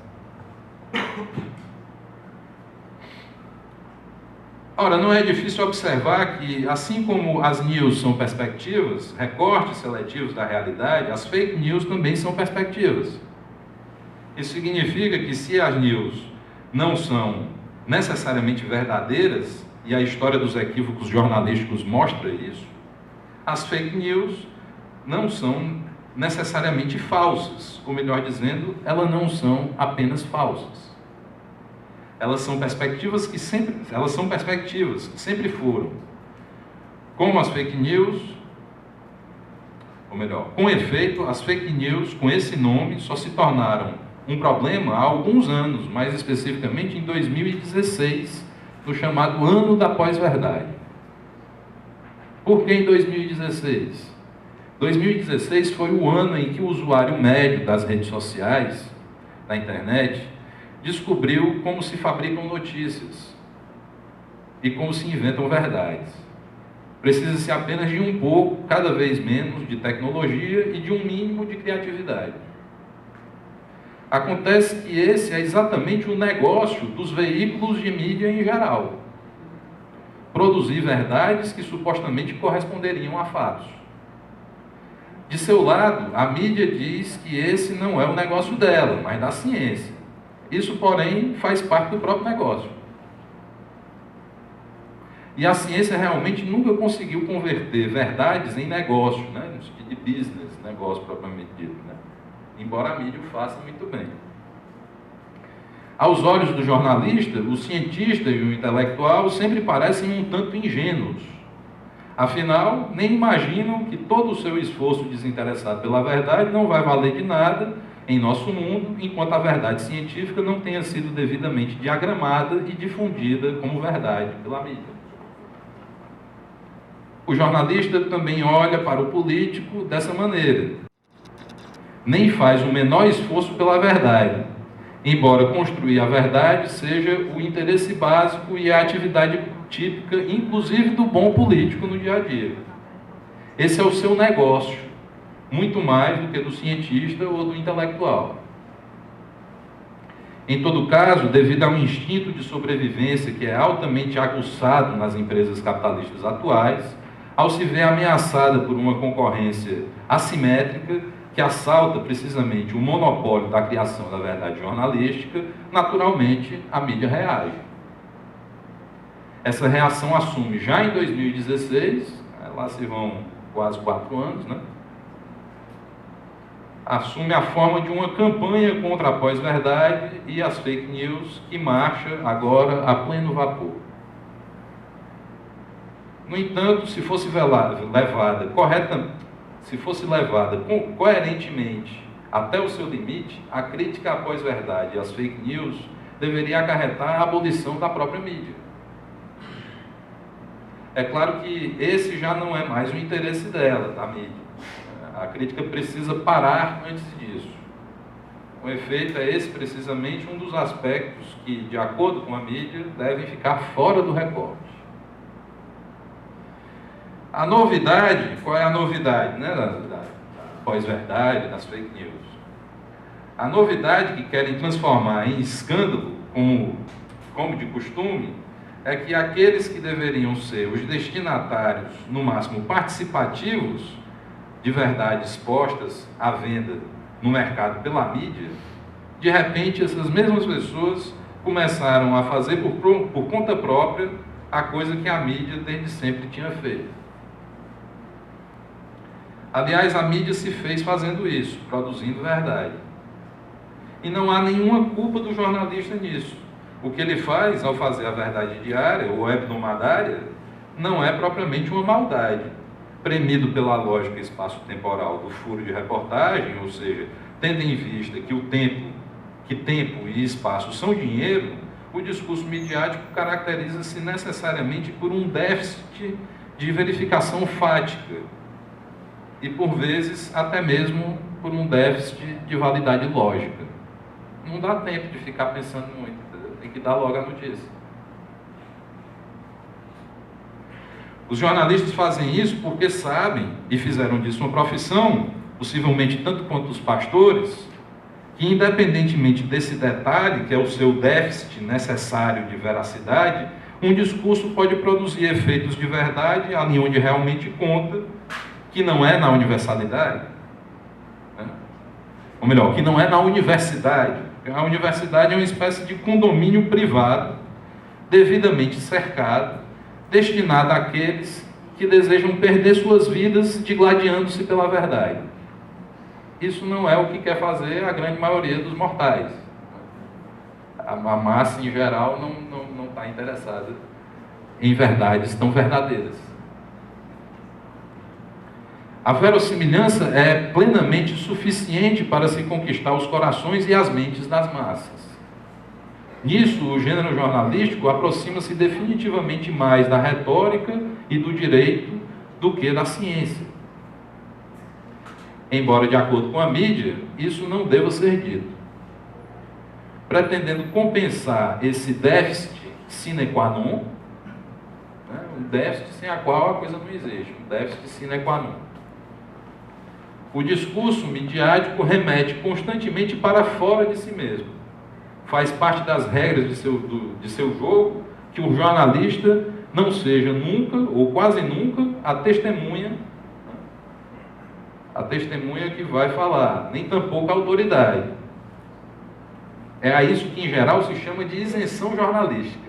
Ora, não é difícil observar que, assim como as news são perspectivas, recortes seletivos da realidade, as fake news também são perspectivas. Isso significa que se as news não são necessariamente verdadeiras, e a história dos equívocos jornalísticos mostra isso, as fake news não são necessariamente falsas, ou melhor dizendo, elas não são apenas falsas. Elas são perspectivas que sempre foram. Como as fake news, ou melhor, com efeito, as fake news com esse nome só se tornaram um problema há alguns anos, mais especificamente em 2016, no chamado Ano da Pós-Verdade. Por que em 2016? 2016 foi o ano em que o usuário médio das redes sociais, da internet, descobriu como se fabricam notícias e como se inventam verdades. Precisa-se apenas de um pouco, cada vez menos, de tecnologia e de um mínimo de criatividade. Acontece que esse é exatamente o negócio dos veículos de mídia em geral. Produzir verdades que supostamente corresponderiam a fatos. De seu lado, a mídia diz que esse não é o negócio dela, mas da ciência. Isso, porém, faz parte do próprio negócio. E a ciência realmente nunca conseguiu converter verdades em negócio, né? No sentido de business, negócio propriamente dito, né? Embora a mídia o faça muito bem. Aos olhos do jornalista, o cientista e o intelectual sempre parecem um tanto ingênuos. Afinal, nem imaginam que todo o seu esforço desinteressado pela verdade não vai valer de nada em nosso mundo, enquanto a verdade científica não tenha sido devidamente diagramada e difundida como verdade pela mídia. O jornalista também olha para o político dessa maneira. Nem faz o menor esforço pela verdade, embora construir a verdade seja o interesse básico e a atividade típica, inclusive do bom político no dia a dia. Esse é o seu negócio, muito mais do que do cientista ou do intelectual. Em todo caso, devido a um instinto de sobrevivência que é altamente aguçado nas empresas capitalistas atuais, ao se ver ameaçada por uma concorrência assimétrica que assalta precisamente o monopólio da criação da verdade jornalística, naturalmente a mídia reage. Essa reação assume já em 2016, lá se vão quase 4 anos, né? Assume a forma de uma campanha contra a pós-verdade e as fake news que marcha agora a pleno vapor. No entanto, se fosse levada coerentemente até o seu limite, a crítica à pós-verdade e às fake news deveria acarretar a abolição da própria mídia. É claro que esse já não é mais o interesse dela, da mídia. A crítica precisa parar antes disso. O efeito é esse precisamente um dos aspectos que, de acordo com a mídia, devem ficar fora do recorte. A novidade, qual é a novidade, né, da pós-verdade, das fake news? A novidade que querem transformar em escândalo, como de costume, é que aqueles que deveriam ser os destinatários, no máximo participativos, de verdades expostas à venda no mercado pela mídia, de repente essas mesmas pessoas começaram a fazer por conta própria a coisa que a mídia desde sempre tinha feito. Aliás, a mídia se fez fazendo isso, produzindo verdade. E não há nenhuma culpa do jornalista nisso. O que ele faz ao fazer a verdade diária, ou hebdomadária, não é propriamente uma maldade. Premido pela lógica espaço-temporal do furo de reportagem, ou seja, tendo em vista que tempo e espaço são dinheiro, o discurso midiático caracteriza-se necessariamente por um déficit de verificação fática e, por vezes, até mesmo por um déficit de validade lógica. Não dá tempo de ficar pensando muito, entendeu? Tem que dar logo a notícia. Os jornalistas fazem isso porque sabem, e fizeram disso uma profissão, possivelmente tanto quanto os pastores, que independentemente desse detalhe, que é o seu déficit necessário de veracidade, um discurso pode produzir efeitos de verdade ali onde realmente conta, que não é na universalidade, né? Ou melhor, que não é na universidade. A universidade é uma espécie de condomínio privado, devidamente cercado, destinado àqueles que desejam perder suas vidas digladiando-se pela verdade. Isso não é o que quer fazer a grande maioria dos mortais. A massa, em geral, não está interessada em verdades tão verdadeiras. A verossimilhança é plenamente suficiente para se conquistar os corações e as mentes das massas. Nisso, o gênero jornalístico aproxima-se definitivamente mais da retórica e do direito do que da ciência. Embora, de acordo com a mídia, isso não deva ser dito. Pretendendo compensar esse déficit sine qua non, né, um déficit sem a qual a coisa não existe, um déficit sine qua non. O discurso midiático remete constantemente para fora de si mesmo. Faz parte das regras de seu jogo que o jornalista não seja nunca, ou quase nunca, a testemunha que vai falar, nem tampouco a autoridade. É a isso que, em geral, se chama de isenção jornalística.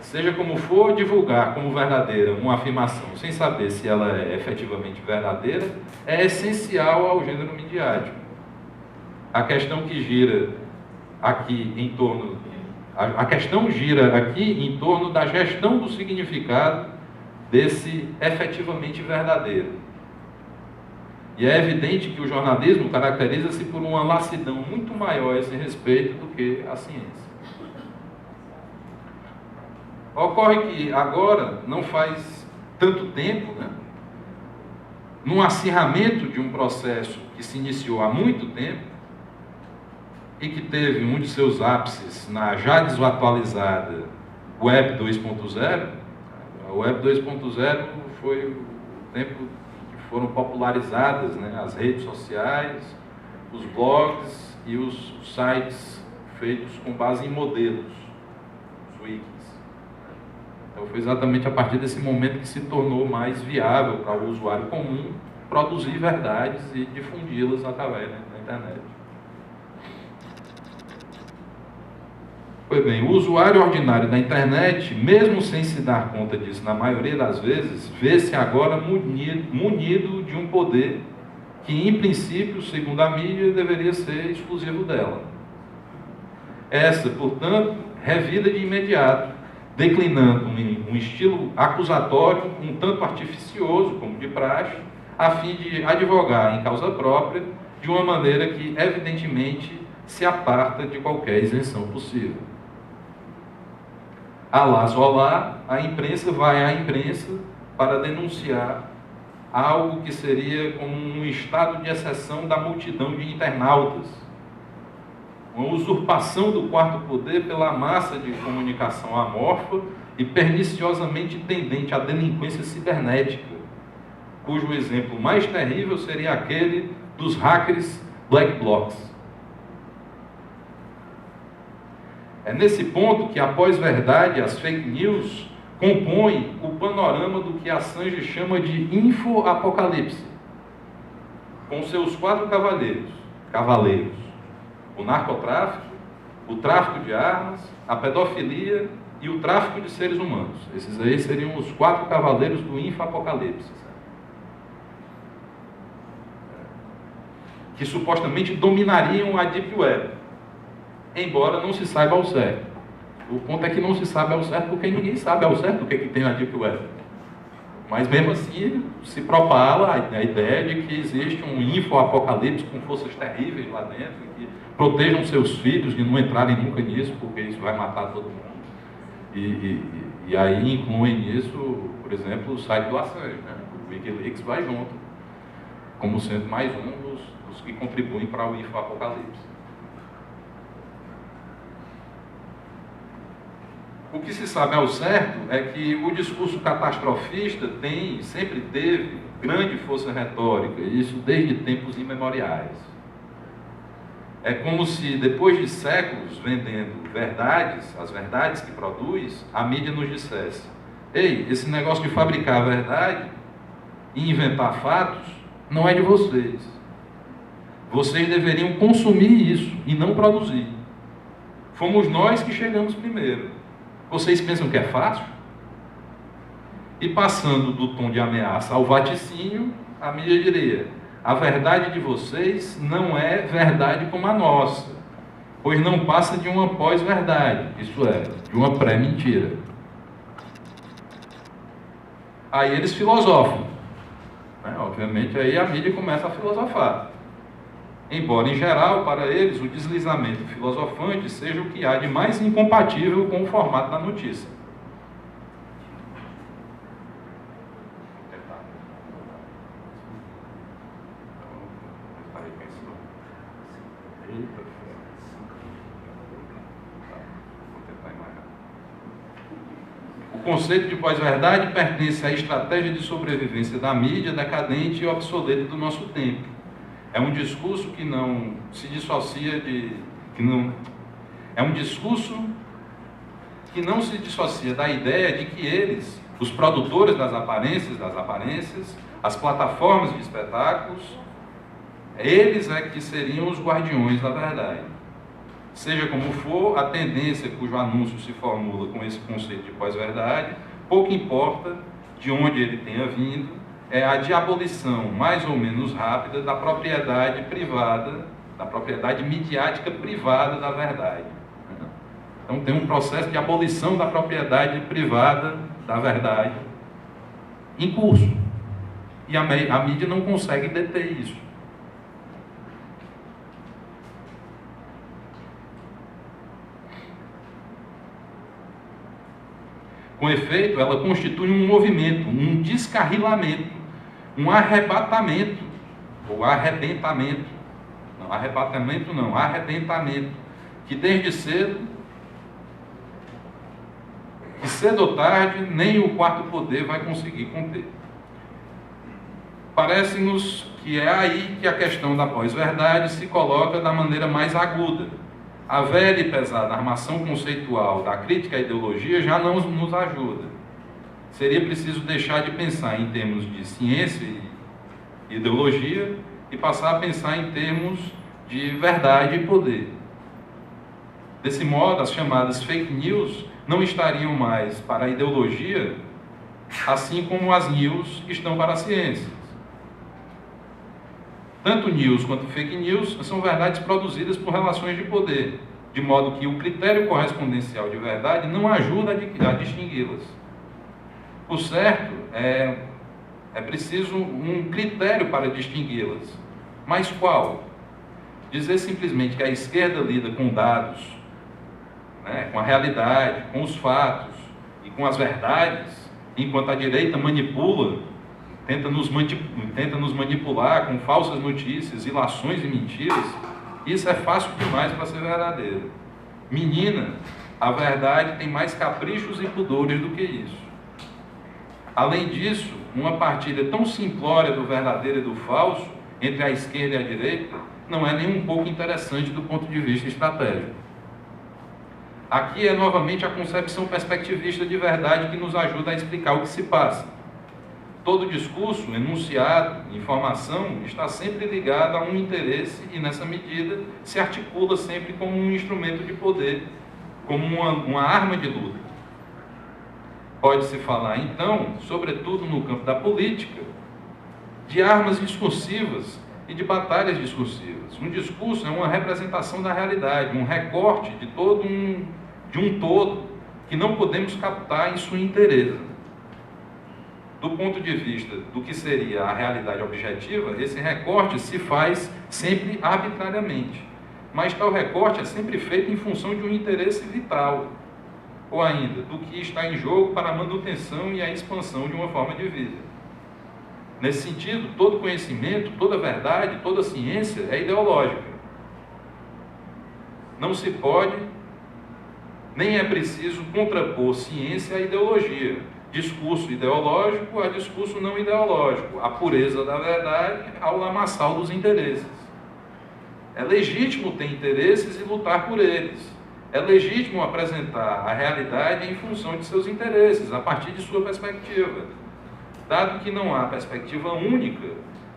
Seja como for, divulgar como verdadeira uma afirmação sem saber se ela é efetivamente verdadeira é essencial ao gênero midiático. A questão gira aqui em torno da gestão do significado desse efetivamente verdadeiro. E é evidente que o jornalismo caracteriza-se por uma lassidão muito maior a esse respeito do que a ciência. Ocorre que agora não faz tanto tempo, né? Num acirramento de um processo que se iniciou há muito tempo e que teve um de seus ápices na já desatualizada Web 2.0. A Web 2.0 foi o tempo que foram popularizadas, né, as redes sociais, os blogs e os sites feitos com base em modelos, os wikis. Então foi exatamente a partir desse momento que se tornou mais viável para o usuário comum produzir verdades e difundi-las através da internet. Pois bem, o usuário ordinário da internet, mesmo sem se dar conta disso na maioria das vezes, vê-se agora munido de um poder que, em princípio, segundo a mídia, deveria ser exclusivo dela. Essa, portanto, revida de imediato, declinando um estilo acusatório um tanto artificioso, como de praxe, a fim de advogar em causa própria de uma maneira que, evidentemente, se aparta de qualquer isenção possível. Alá solá, a imprensa vai à imprensa para denunciar algo que seria como um estado de exceção da multidão de internautas, uma usurpação do quarto poder pela massa de comunicação amorfa e perniciosamente tendente à delinquência cibernética, cujo exemplo mais terrível seria aquele dos hackers Black Blocs. É nesse ponto que a pós-verdade, as fake news, compõem o panorama do que Assange chama de infoapocalipse, com seus 4 cavaleiros: o narcotráfico, o tráfico de armas, a pedofilia e o tráfico de seres humanos. Esses aí seriam os 4 cavaleiros do infoapocalipse, que supostamente dominariam a Deep Web, embora não se saiba ao certo. O ponto é que não se sabe ao certo porque ninguém sabe ao certo o que tem na Deep Web. Mas mesmo assim se propala a ideia de que existe um infoapocalipse com forças terríveis lá dentro, que protejam seus filhos de não entrarem nunca nisso, porque isso vai matar todo mundo. E aí incluem nisso, por exemplo, o site do Assange, né? O Wikileaks vai junto, como sendo mais um dos que contribuem para o infoapocalipse. O que se sabe ao certo é que o discurso catastrofista sempre teve grande força retórica, e isso desde tempos imemoriais. É como se, depois de séculos vendendo verdades, as verdades que produz, a mídia nos dissesse: ei, esse negócio de fabricar a verdade e inventar fatos não é de vocês. Vocês deveriam consumir isso e não produzir. Fomos nós que chegamos primeiro. Vocês pensam que é fácil? E passando do tom de ameaça ao vaticínio, a mídia diria: a verdade de vocês não é verdade como a nossa, pois não passa de uma pós-verdade, isto é, de uma pré-mentira. Aí eles filosofam, né? Obviamente aí a mídia começa a filosofar. Embora, em geral, para eles, o deslizamento filosofante seja o que há de mais incompatível com o formato da notícia. O conceito de pós-verdade pertence à estratégia de sobrevivência da mídia decadente e obsoleta do nosso tempo. É um discurso que não se dissocia é um discurso que não se dissocia da ideia de que eles, os produtores das aparências, as plataformas de espetáculos, eles é que seriam os guardiões da verdade. Seja como for, a tendência cujo anúncio se formula com esse conceito de pós-verdade, pouco importa de onde ele tenha vindo, é a de abolição mais ou menos rápida da propriedade privada, da propriedade midiática privada da verdade. Então tem um processo de abolição da propriedade privada da verdade em curso. E a mídia não consegue deter isso. Com efeito, ela constitui um movimento, um descarrilamento, um arrebatamento, ou arrebentamento. Não, arrebatamento não, arrebentamento, que desde cedo, que cedo ou tarde, nem o quarto poder vai conseguir conter. Parece-nos que é aí que a questão da pós-verdade se coloca da maneira mais aguda. A velha e pesada armação conceitual da crítica à ideologia já não nos ajuda. Seria preciso deixar de pensar em termos de ciência e ideologia e passar a pensar em termos de verdade e poder. Desse modo, as chamadas fake news não estariam mais para a ideologia, assim como as news estão para a ciência. Tanto news quanto fake news são verdades produzidas por relações de poder, de modo que o critério correspondencial de verdade não ajuda a distingui-las. Por certo, é preciso um critério para distingui-las. Mas qual? Dizer simplesmente que a esquerda lida com dados, né, com a realidade, com os fatos e com as verdades, enquanto a direita manipula, tenta nos manipular com falsas notícias, ilações e mentiras, isso é fácil demais para ser verdadeiro. Menina, a verdade tem mais caprichos e pudores do que isso. Além disso, uma partilha tão simplória do verdadeiro e do falso, entre a esquerda e a direita, não é nem um pouco interessante do ponto de vista estratégico. Aqui é novamente a concepção perspectivista de verdade que nos ajuda a explicar o que se passa. Todo discurso, enunciado, informação, está sempre ligado a um interesse e, nessa medida, se articula sempre como um instrumento de poder, como uma arma de luta. Pode-se falar, então, sobretudo no campo da política, de armas discursivas e de batalhas discursivas. Um discurso é uma representação da realidade, um recorte de um todo que não podemos captar em sua inteireza. Do ponto de vista do que seria a realidade objetiva, esse recorte se faz sempre arbitrariamente. Mas tal recorte é sempre feito em função de um interesse vital, ou ainda, do que está em jogo para a manutenção e a expansão de uma forma de vida. Nesse sentido, todo conhecimento, toda verdade, toda ciência é ideológica. Não se pode, nem é preciso contrapor ciência à ideologia. Discurso ideológico a discurso não ideológico, a pureza da verdade ao lamaçal dos interesses. É legítimo ter interesses e lutar por eles. É legítimo apresentar a realidade em função de seus interesses, a partir de sua perspectiva. Dado que não há perspectiva única,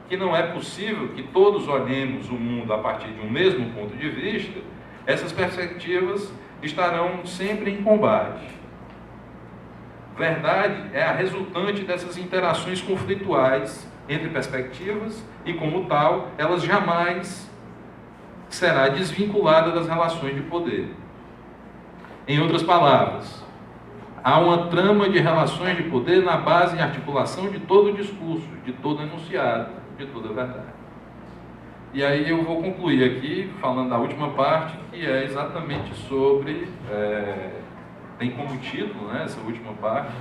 que não é possível que todos olhemos o mundo a partir de um mesmo ponto de vista, essas perspectivas estarão sempre em combate. Verdade é a resultante dessas interações conflituais entre perspectivas e, como tal, elas jamais será desvinculada das relações de poder. Em outras palavras, há uma trama de relações de poder na base e articulação de todo o discurso, de todo enunciado, de toda a verdade. E aí eu vou concluir aqui falando da última parte, que é exatamente sobre... tem como título, né, essa última parte,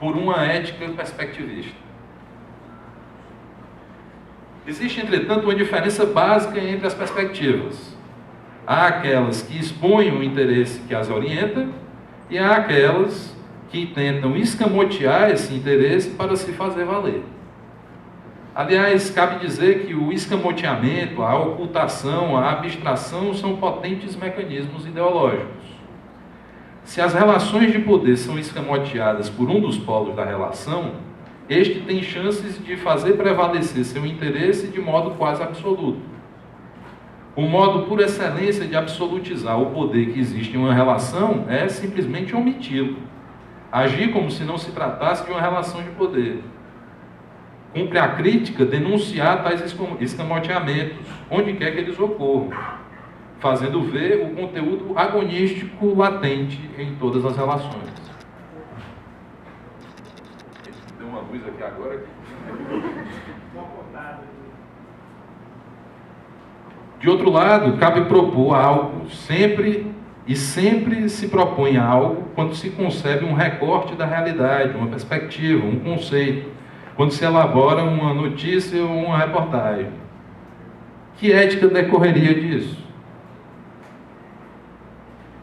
por uma ética perspectivista. Existe, entretanto, uma diferença básica entre as perspectivas. Há aquelas que expõem o interesse que as orienta e há aquelas que tentam escamotear esse interesse para se fazer valer. Aliás, cabe dizer que o escamoteamento, a ocultação, a abstração são potentes mecanismos ideológicos. Se as relações de poder são escamoteadas por um dos polos da relação, este tem chances de fazer prevalecer seu interesse de modo quase absoluto. O modo por excelência de absolutizar o poder que existe em uma relação é simplesmente omiti-lo. Agir como se não se tratasse de uma relação de poder. Cumpre a crítica denunciar tais escamoteamentos, onde quer que eles ocorram, fazendo ver o conteúdo agonístico latente em todas as relações. Deu uma luz aqui agora. De outro lado, cabe propor algo sempre E sempre se propõe algo quando se concebe um recorte da realidade, uma perspectiva, um conceito, quando se elabora uma notícia ou uma reportagem. Que ética decorreria disso?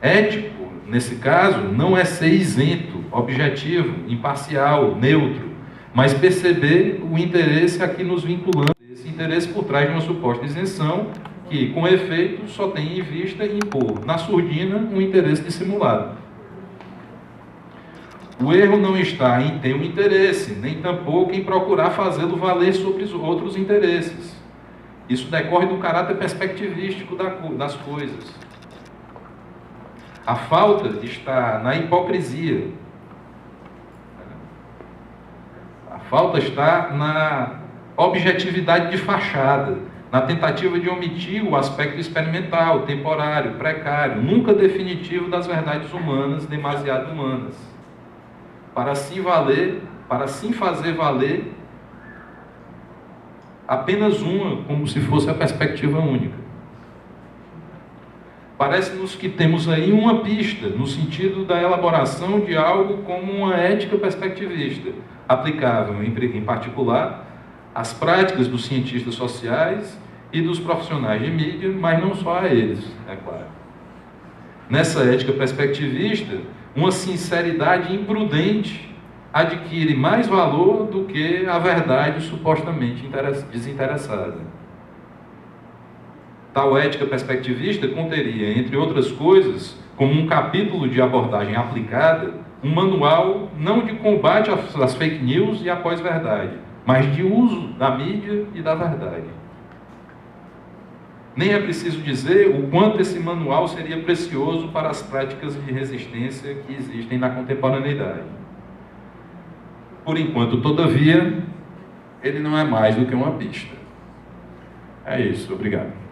Ético, nesse caso, não é ser isento, objetivo, imparcial, neutro, mas perceber o interesse aqui nos vinculando, esse interesse por trás de uma suposta isenção, que, com efeito, só tem em vista impor, na surdina, um interesse dissimulado. O erro não está em ter um interesse, nem tampouco em procurar fazê-lo valer sobre os outros interesses. Isso decorre do caráter perspectivístico das coisas. A falta está na hipocrisia. A falta está na objetividade de fachada, na tentativa de omitir o aspecto experimental, temporário, precário, nunca definitivo das verdades humanas, demasiado humanas. Para assim fazer valer apenas uma, como se fosse a perspectiva única. Parece-nos que temos aí uma pista, no sentido da elaboração de algo como uma ética perspectivista, aplicável, em particular, às práticas dos cientistas sociais e dos profissionais de mídia, mas não só a eles, é claro. Nessa ética perspectivista, uma sinceridade imprudente adquire mais valor do que a verdade supostamente desinteressada. Tal ética perspectivista conteria, entre outras coisas, como um capítulo de abordagem aplicada, um manual não de combate às fake news e à pós-verdade, mas de uso da mídia e da verdade. Nem é preciso dizer o quanto esse manual seria precioso para as práticas de resistência que existem na contemporaneidade. Por enquanto, todavia, ele não é mais do que uma pista. É isso, obrigado.